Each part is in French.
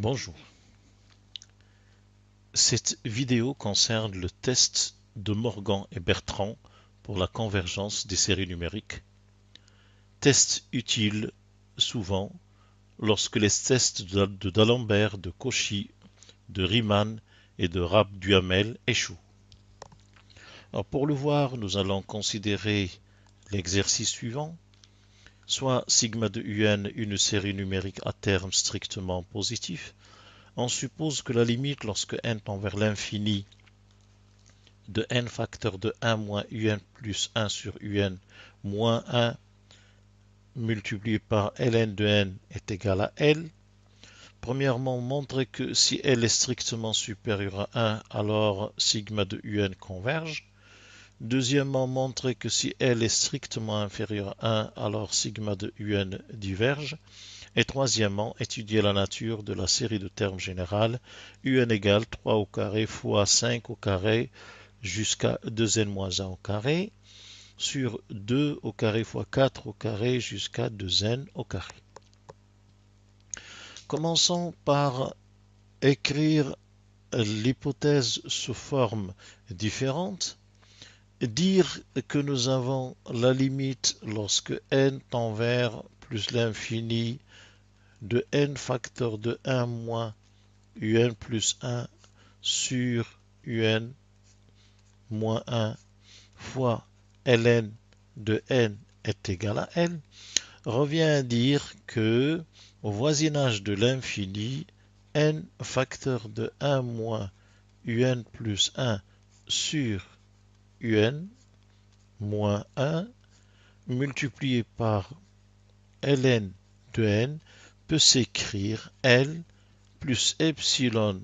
Bonjour. Cette vidéo concerne le test de Morgan et Bertrand pour la convergence des séries numériques. Test utile souvent lorsque les tests de d'Alembert, de Cauchy, de Riemann et de Raab-Duhamel échouent. Alors pour le voir, nous allons considérer l'exercice suivant. Soit sigma de un une série numérique à terme strictement positif. On suppose que la limite lorsque n tend vers l'infini de n facteur de 1 moins un plus 1 sur un moins 1 multiplié par ln de n est égal à L. Premièrement, montrer que si L est strictement supérieur à 1, alors sigma de un converge. Deuxièmement, montrer que si L est strictement inférieur à 1, alors sigma de un diverge. Et troisièmement, étudier la nature de la série de termes générales un égale 3 au carré fois 5 au carré jusqu'à 2n-1 au carré sur 2 au carré fois 4 au carré jusqu'à 2n au carré. Commençons par écrire l'hypothèse sous forme différente. Dire que nous avons la limite lorsque n tend vers plus l'infini de n facteur de 1 moins un plus 1 sur un moins 1 fois ln de n est égal à L, revient à dire que au voisinage de l'infini, n facteur de 1 moins un plus 1 sur un moins 1 multiplié par ln de n peut s'écrire L plus epsilon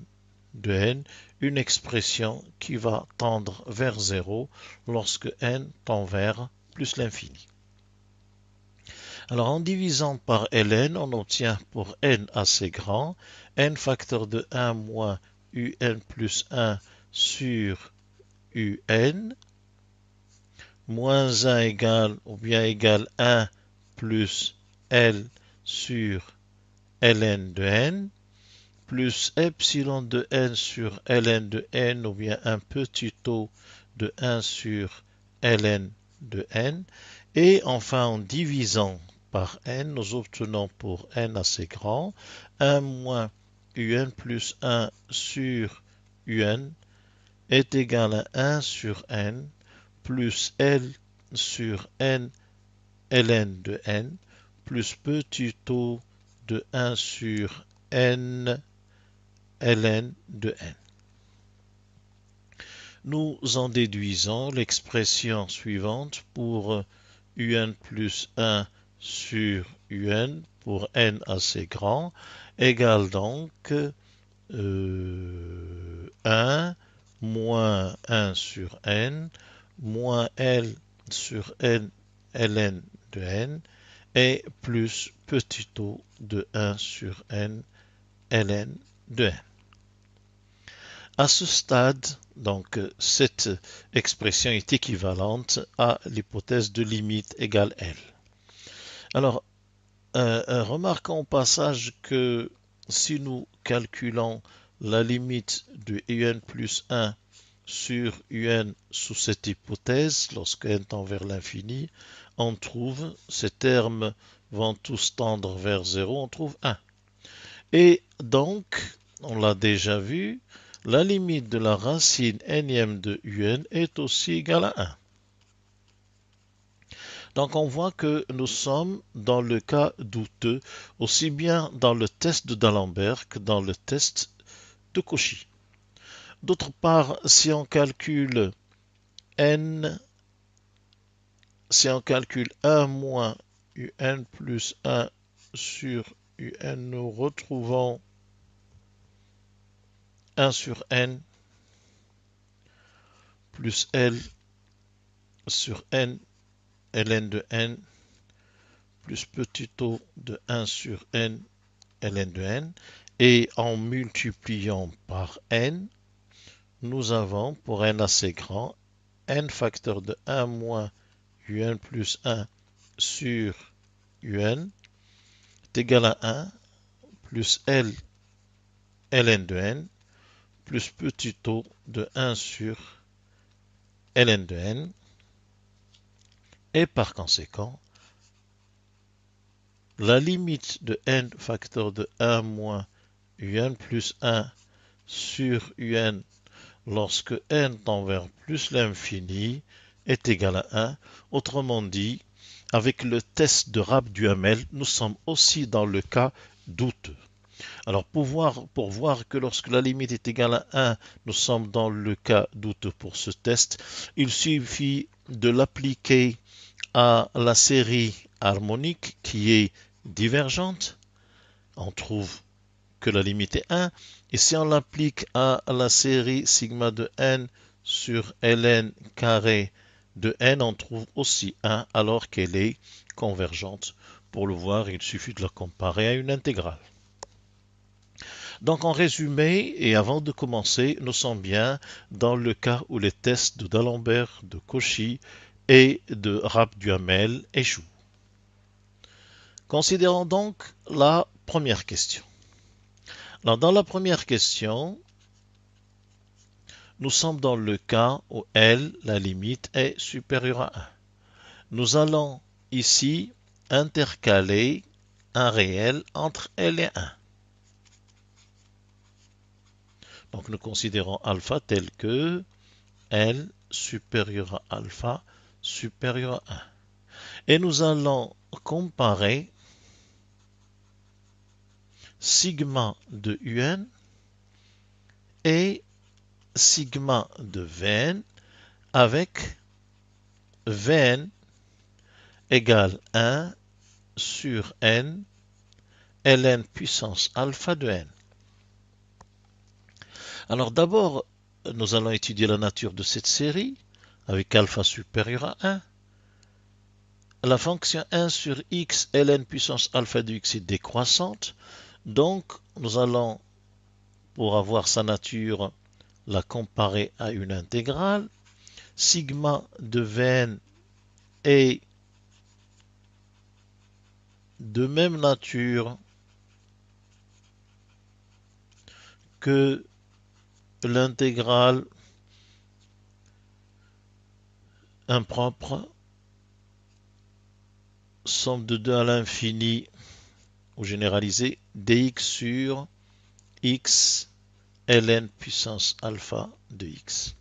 de n, une expression qui va tendre vers 0 lorsque n tend vers plus l'infini. Alors en divisant par ln, on obtient pour n assez grand, n facteur de 1 moins un plus 1 sur un, moins 1 égale ou bien égale 1 plus L sur ln de n, plus epsilon de n sur ln de n ou bien un petit taux de 1 sur ln de n. Et enfin, en divisant par n, nous obtenons pour n assez grand 1 moins un plus 1 sur un est égal à 1 sur n plus L sur n ln de n plus petit taux de 1 sur n ln de n. Nous en déduisons l'expression suivante pour un plus 1 sur un pour n assez grand égale donc 1 moins 1 sur n moins L sur n ln de n et plus petit taux de 1 sur n ln de n. À ce stade, donc, cette expression est équivalente à l'hypothèse de limite égale L. Alors, remarquons au passage que si nous calculons la limite de un plus 1 sur un sous cette hypothèse, lorsque n tend vers l'infini, on trouve, ces termes vont tous tendre vers 0, on trouve 1. Et donc, on l'a déjà vu, la limite de la racine nème de un est aussi égale à 1. Donc on voit que nous sommes dans le cas douteux, aussi bien dans le test de d'Alembert que dans le test de Cauchy. D'autre part, si on calcule n, si on calcule 1 moins un plus 1 sur un, nous retrouvons 1 sur n plus L sur n ln de n plus petit o de 1 sur n ln de n. Et en multipliant par n, nous avons pour n assez grand, n facteur de 1 moins un plus 1 sur un est égal à 1 plus L ln de n plus petit o de 1 sur ln de n, et par conséquent, la limite de n facteur de 1 moins un plus 1 sur un lorsque n tend vers plus l'infini est égal à 1. Autrement dit, avec le test de Rabe-Duhamel, nous sommes aussi dans le cas douteux. Alors pour voir que lorsque la limite est égale à 1, nous sommes dans le cas douteux pour ce test, il suffit de l'appliquer à la série harmonique qui est divergente. On trouve que la limite est 1. Et si on l'applique à la série sigma de n sur ln carré de n, on trouve aussi 1 alors qu'elle est convergente. Pour le voir, il suffit de la comparer à une intégrale. Donc en résumé, et avant de commencer, nous sommes bien dans le cas où les tests de D'Alembert, de Cauchy et de Rabe-Duhamel échouent. Considérons donc la première question. Alors, dans la première question, nous sommes dans le cas où L, la limite, est supérieure à 1. Nous allons ici intercaler un réel entre L et 1. Donc nous considérons alpha tel que L supérieur à alpha supérieur à 1. Et nous allons comparer sigma de un et sigma de Vn avec Vn égale 1 sur n ln puissance alpha de n. Alors d'abord, nous allons étudier la nature de cette série avec alpha supérieur à 1. La fonction 1 sur x ln puissance alpha de x est décroissante. Donc nous allons, pour avoir sa nature, la comparer à une intégrale. Sigma de Vn est de même nature que l'intégrale impropre somme de 2 à l'infini ou généralisée dx sur x ln puissance alpha de x,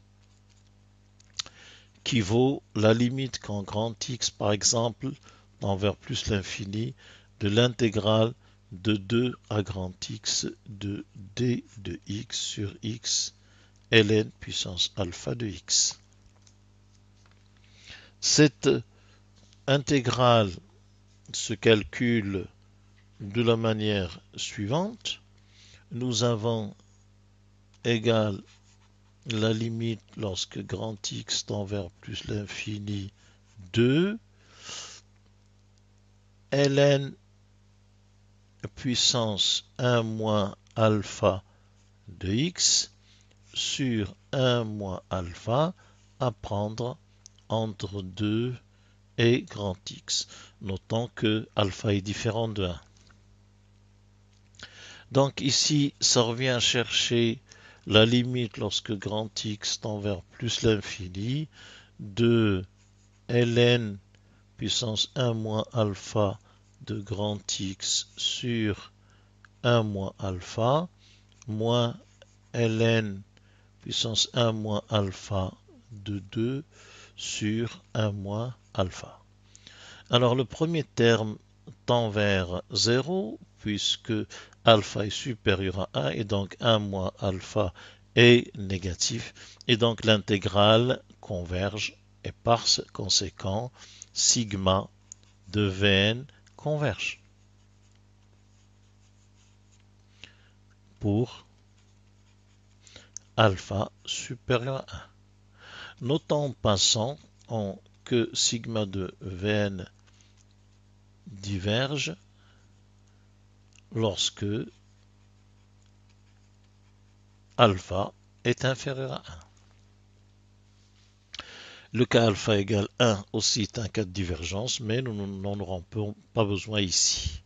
qui vaut la limite quand grand X, par exemple, tend vers plus l'infini, de l'intégrale de 2 à grand X de d de x sur x ln puissance alpha de x. Cette intégrale se calcule de la manière suivante. Nous avons égal la limite lorsque grand X tend vers plus l'infini 2 ln puissance 1 moins alpha de x sur 1 moins alpha à prendre entre 2 et grand X. Notons que alpha est différent de 1. Donc ici, ça revient à chercher la limite lorsque grand X tend vers plus l'infini de ln puissance 1 moins alpha de grand X sur 1 moins alpha moins ln puissance 1 moins alpha de 2 sur 1 moins alpha. Alors le premier terme tend vers 0 puisque alpha est supérieur à 1 et donc 1 moins alpha est négatif et donc l'intégrale converge et par conséquent sigma de Vn converge pour alpha supérieur à 1. Notons en passant que sigma de Vn diverge lorsque alpha est inférieur à 1. Le cas alpha égale 1 aussi est un cas de divergence, mais nous n'en aurons pas besoin ici.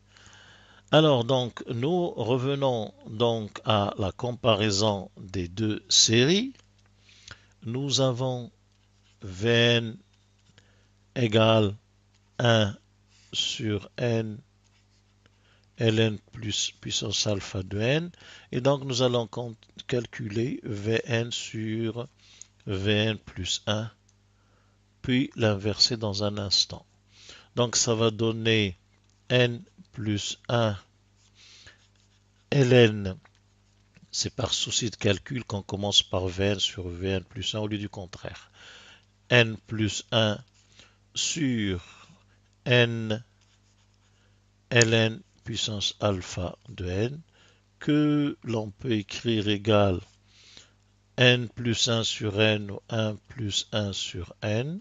Alors donc, nous revenons donc à la comparaison des deux séries. Nous avons Vn égale 1 sur n ln plus puissance alpha de n. Et donc nous allons calculer Vn sur Vn plus 1, puis l'inverser dans un instant. Donc ça va donner n plus 1 ln. C'est par souci de calcul qu'on commence par Vn sur Vn plus 1 au lieu du contraire. N plus 1 sur n ln puissance alpha de n, que l'on peut écrire égal n plus 1 sur n ou 1 plus 1 sur n,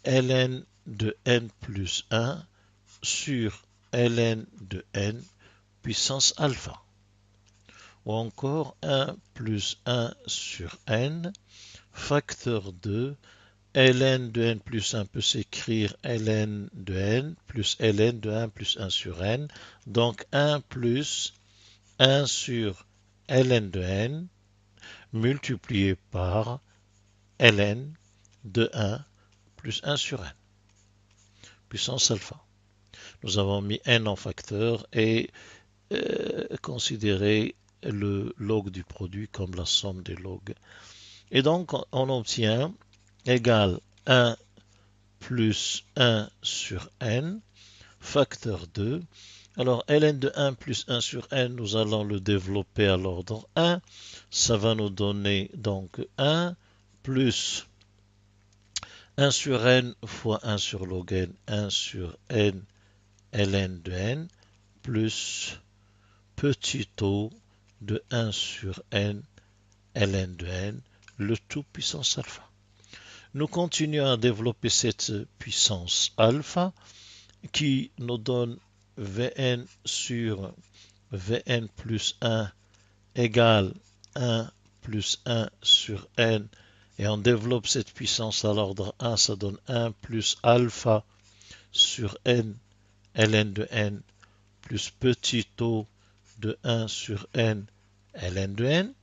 ln de n plus 1 sur ln de n puissance alpha. Ou encore 1 plus 1 sur n, facteur de ln de n plus 1 peut s'écrire ln de n plus ln de 1 plus 1 sur n. Donc 1 plus 1 sur ln de n multiplié par ln de 1 plus 1 sur n, puissance alpha. Nous avons mis n en facteur et considéré le log du produit comme la somme des logs. Et donc on obtient égal 1 plus 1 sur n, facteur 2. Alors ln de 1 plus 1 sur n, nous allons le développer à l'ordre 1. Ça va nous donner donc 1 plus 1 sur n fois 1 sur log n, 1 sur n ln de n, plus petit o de 1 sur n ln de n, le tout puissance alpha. Nous continuons à développer cette puissance alpha qui nous donne Vn sur Vn plus 1 égale 1 plus 1 sur n, et on développe cette puissance à l'ordre 1, ça donne 1 plus alpha sur n ln de n plus petit o de 1 sur n ln de n.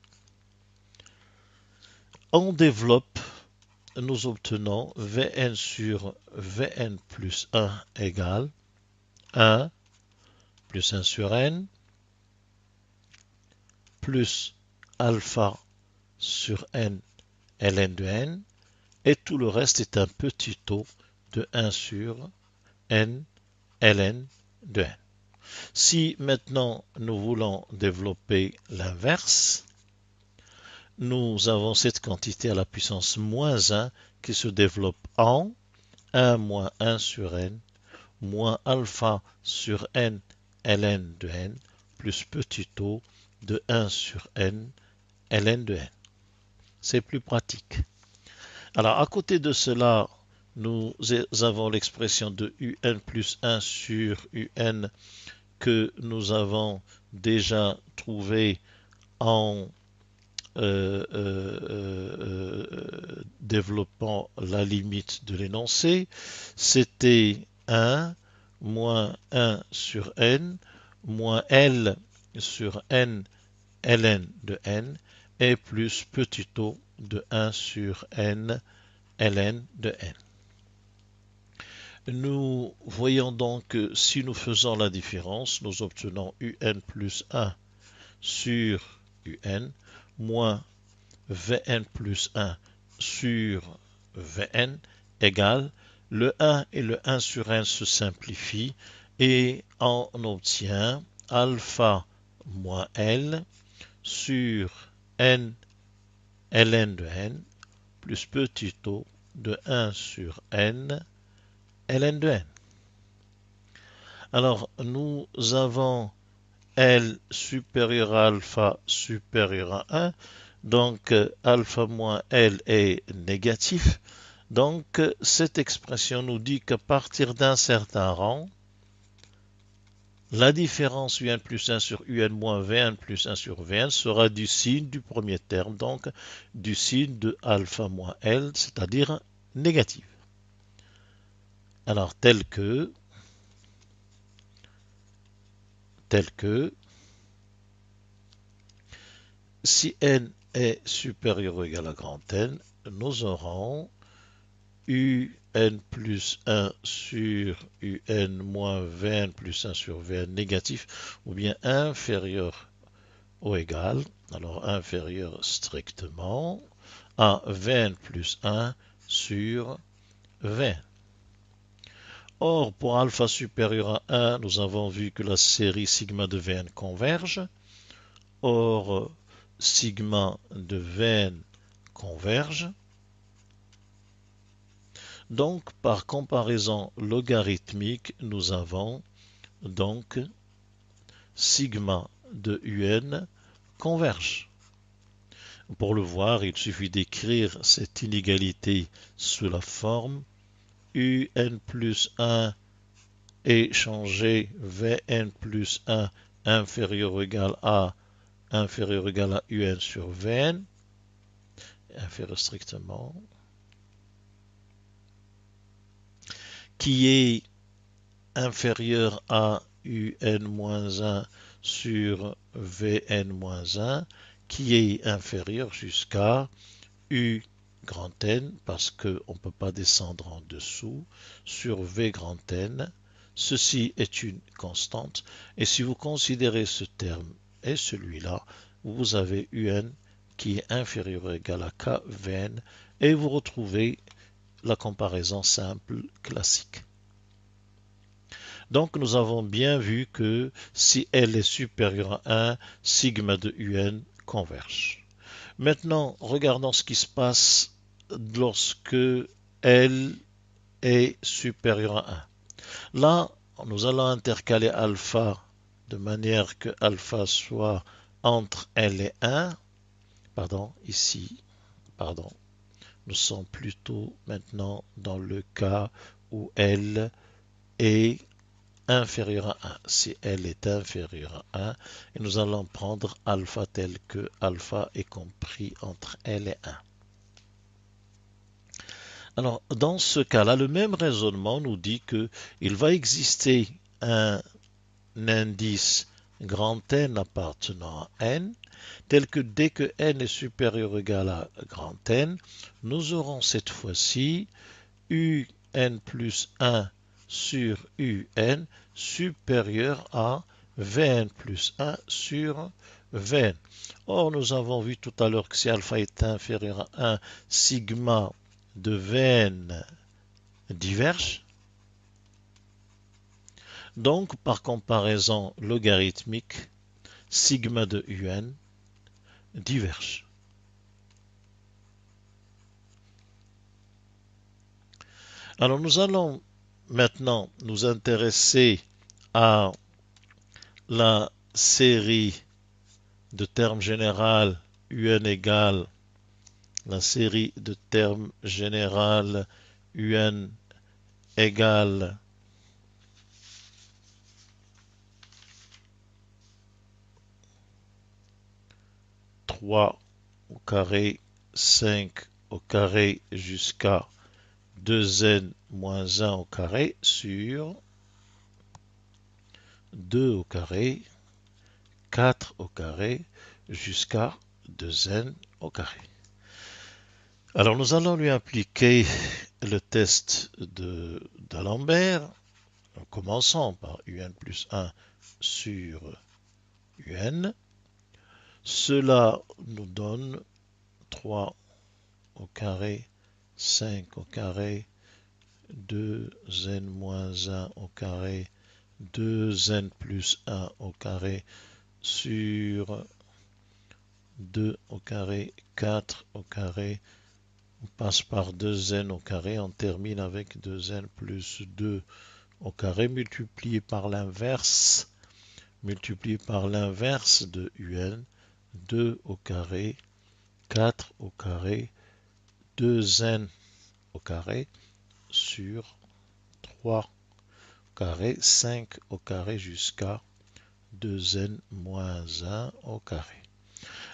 On développe, nous obtenons Vn sur Vn plus 1 égale 1 plus 1 sur n plus alpha sur n ln de n, et tout le reste est un petit o de 1 sur n ln de n. Si maintenant nous voulons développer l'inverse, nous avons cette quantité à la puissance moins 1 qui se développe en 1 moins 1 sur n moins alpha sur n ln de n plus petit o de 1 sur n ln de n. C'est plus pratique. Alors à côté de cela, nous avons l'expression de un plus 1 sur un que nous avons déjà trouvé en développant la limite de l'énoncé. C'était 1 moins 1 sur n moins L sur n ln de n et plus petit o de 1 sur n ln de n. Nous voyons donc que si nous faisons la différence, nous obtenons un plus 1 sur un moins Vn plus 1 sur Vn égale le 1 et le 1 sur n se simplifient et on obtient alpha moins L sur n ln de n plus petit o de 1 sur n ln de n. Alors nous avons L supérieur à alpha supérieur à 1, donc alpha moins L est négatif. Donc cette expression nous dit qu'à partir d'un certain rang, la différence un plus 1 sur un moins Vn plus 1 sur Vn sera du signe du premier terme, donc du signe de alpha moins L, c'est-à-dire négatif. Alors tel que tel que si n est supérieur ou égal à grand N, nous aurons un plus 1 sur un moins Vn plus 1 sur Vn négatif ou bien inférieur ou égal, alors inférieur strictement, à Vn plus 1 sur Vn. Or, pour alpha supérieur à 1, nous avons vu que la série sigma de Vn converge. Or, sigma de Vn converge. Donc, par comparaison logarithmique, nous avons donc sigma de un converge. Pour le voir, il suffit d'écrire cette inégalité sous la forme un plus 1 est changé Vn plus 1 inférieur ou égal à un sur Vn, inférieur strictement, qui est inférieur à un-1 sur Vn-1, qui est inférieur jusqu'à U grand N, parce qu'on ne peut pas descendre en dessous, sur V grand N. Ceci est une constante. Et si vous considérez ce terme et celui-là, vous avez Un qui est inférieur ou égal à KVN, et vous retrouvez la comparaison simple classique. Donc nous avons bien vu que si L est supérieur à 1, sigma de Un converge. Maintenant, regardons ce qui se passe lorsque L est supérieur à 1. Là, nous allons intercaler alpha de manière que alpha soit entre L et 1. Pardon, ici, pardon. Nous sommes plutôt maintenant dans le cas où L est inférieur à 1. Si L est inférieur à 1, et nous allons prendre alpha tel que alpha est compris entre L et 1. Alors, dans ce cas-là, le même raisonnement nous dit qu'il va exister un indice grand N appartenant à N, tel que dès que N est supérieur ou égal à grand N, nous aurons cette fois-ci Un plus 1 sur Un supérieur à Vn plus 1 sur Vn. Or, nous avons vu tout à l'heure que si alpha est inférieur à 1, sigma de Vn diverge. Donc, par comparaison logarithmique, sigma de Un diverge. Alors, nous allons maintenant nous intéresser à la série de termes général Un égale la série de termes général Un égale 3 au carré, 5 au carré jusqu'à 2n moins 1 au carré sur 2 au carré, 4 au carré jusqu'à 2n au carré. Alors nous allons lui appliquer le test d'Alembert, en commençant par Un plus 1 sur Un. Cela nous donne 3 au carré, 5 au carré, 2n moins 1 au carré, 2n plus 1 au carré sur 2 au carré, 4 au carré, on passe par 2n au carré, on termine avec 2n plus 2 au carré multiplié par l'inverse de Un, 2 au carré, 4 au carré, 2n au carré sur 3 au carré, 5 au carré jusqu'à 2n moins 1 au carré.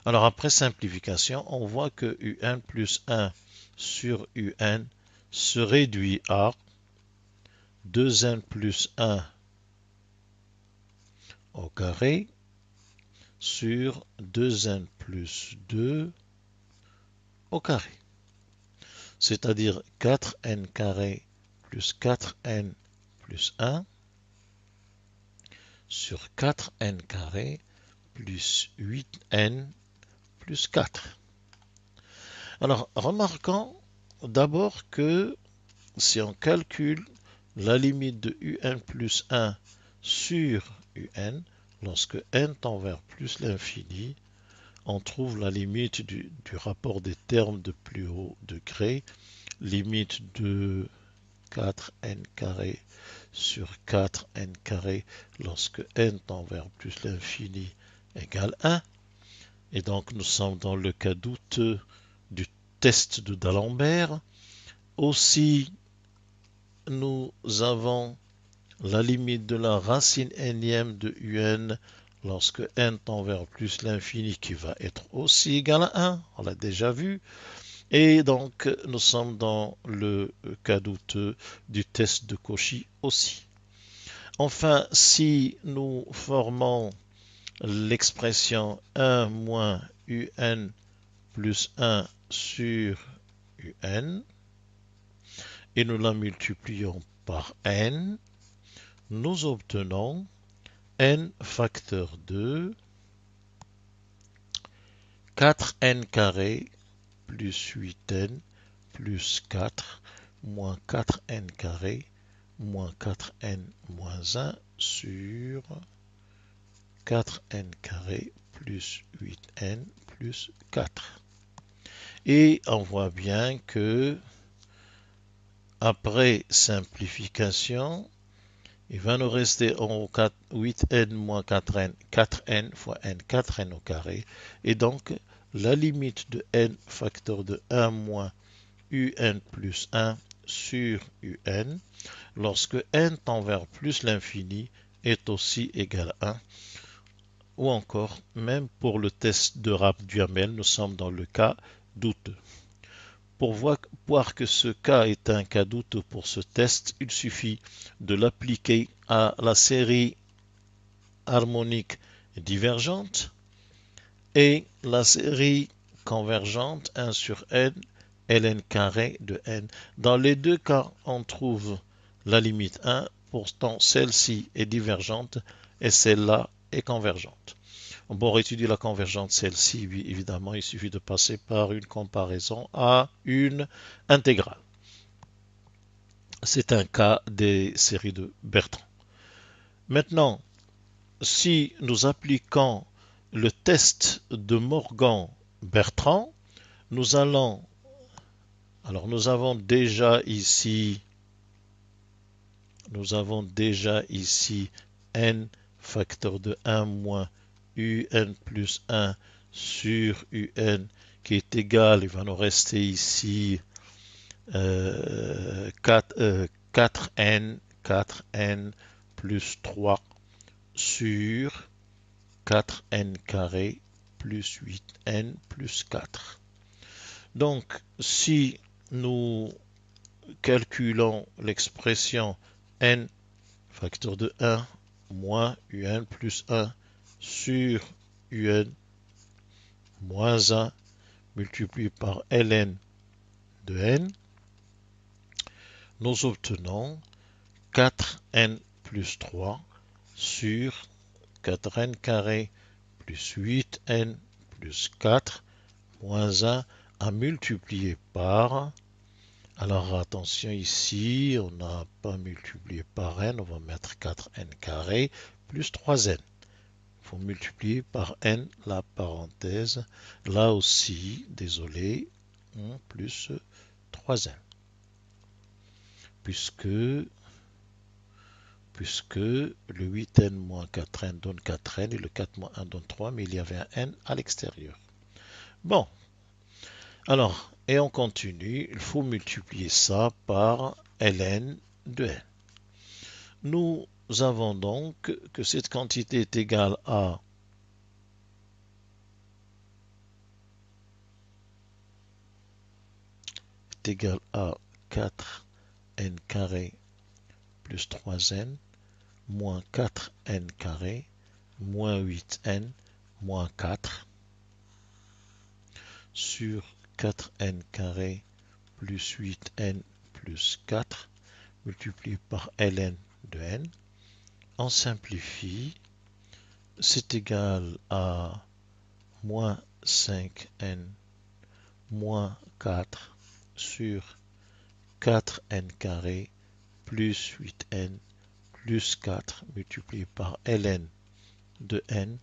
Alors après simplification, on voit que Un plus 1 sur Un se réduit à 2n plus 1 au carré sur 2n plus 2 au carré. C'est-à-dire 4n carré plus 4n plus 1 sur 4n carré plus 8n plus 4. Alors, remarquons d'abord que si on calcule la limite de un plus 1 sur un, lorsque n tend vers plus l'infini, on trouve la limite du rapport des termes de plus haut degré, limite de 4n carré sur 4n carré lorsque n tend vers plus l'infini égale 1. Et donc nous sommes dans le cas douteux du test de D'Alembert. Aussi, nous avons la limite de la racine énième de un lorsque n tend vers plus l'infini qui va être aussi égal à 1. On l'a déjà vu. Et donc, nous sommes dans le cas douteux du test de Cauchy aussi. Enfin, si nous formons l'expression 1 moins un plus 1 sur un et nous la multiplions par n, nous obtenons n facteur 2, 4n carré plus 8n plus 4 moins 4n carré moins 4n moins 1 sur 4n carré plus 8n plus 4. Et on voit bien que après simplification, il va nous rester en haut 8n moins 4n, 4n fois n, 4n au carré. Et donc, la limite de n facteur de 1 moins un plus 1 sur un, lorsque n tend vers plus l'infini, est aussi égal à 1. Ou encore, même pour le test de Rapp-Duhamel, nous sommes dans le cas douteux. Pour voir que ce cas est un cas douteux pour ce test, il suffit de l'appliquer à la série harmonique divergente et la série convergente 1 sur n, ln carré de n. Dans les deux cas, on trouve la limite 1, pourtant celle-ci est divergente et celle-là est convergente. Pour étudier la convergence, celle-ci, évidemment, il suffit de passer par une comparaison à une intégrale. C'est un cas des séries de Bertrand. Maintenant, si nous appliquons le test de Morgan-Bertrand, nous allons... Alors, nous avons déjà ici n facteur de 1 moins un plus 1 sur un qui est égal, il va nous rester ici 4n plus 3 sur 4n carré plus 8n plus 4. Donc, si nous calculons l'expression n facteur de 1 moins un plus 1 sur un moins 1 multiplié par ln de n, nous obtenons 4n plus 3 sur 4n carré plus 8n plus 4 moins 1 à multiplier par... Alors attention ici, on n'a pas multiplié par n, on va mettre 4n carré plus 3n. Il faut multiplier par n la parenthèse. Là aussi, désolé, plus 3n. Puisque le 8n moins 4n donne 4n et le 4 moins 1 donne 3, mais il y avait un n à l'extérieur. Bon, alors, et on continue, il faut multiplier ça par ln de n. Nous avons donc que cette quantité est égale à est égal à 4n carré plus 3n moins 4n carré moins 8n moins 4 sur 4n carré plus 8n plus 4 multiplié par ln de n. On simplifie, c'est égal à moins 5n moins 4 sur 4n carré plus 8n plus 4 multiplié par ln de n,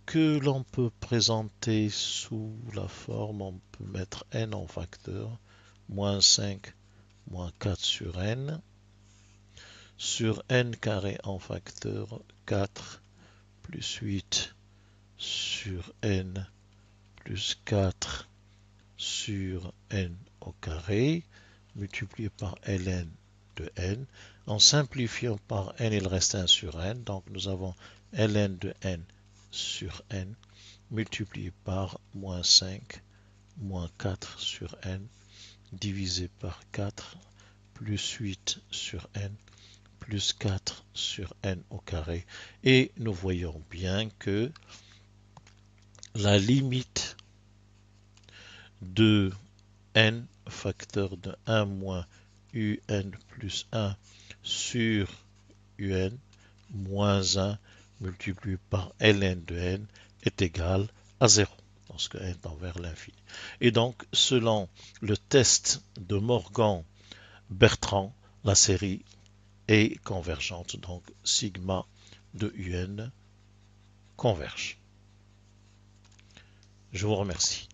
que l'on peut présenter sous la forme, on peut mettre n en facteur, moins 5 moins 4 sur n carré en facteur 4 plus 8 sur n plus 4 sur n au carré, multiplié par ln de n. En simplifiant par n, il reste 1 sur n. Donc nous avons ln de n sur n, multiplié par moins 5 moins 4 sur n, divisé par 4, plus 8 sur n, plus 4 sur n au carré. Et nous voyons bien que la limite de n facteur de 1 moins un plus 1 sur un moins 1 multiplié par ln de n est égal à 0 lorsque n tend vers l'infini. Et donc, selon le test de Morgan-Bertrand, la série est convergente. Donc, sigma de un converge. Je vous remercie.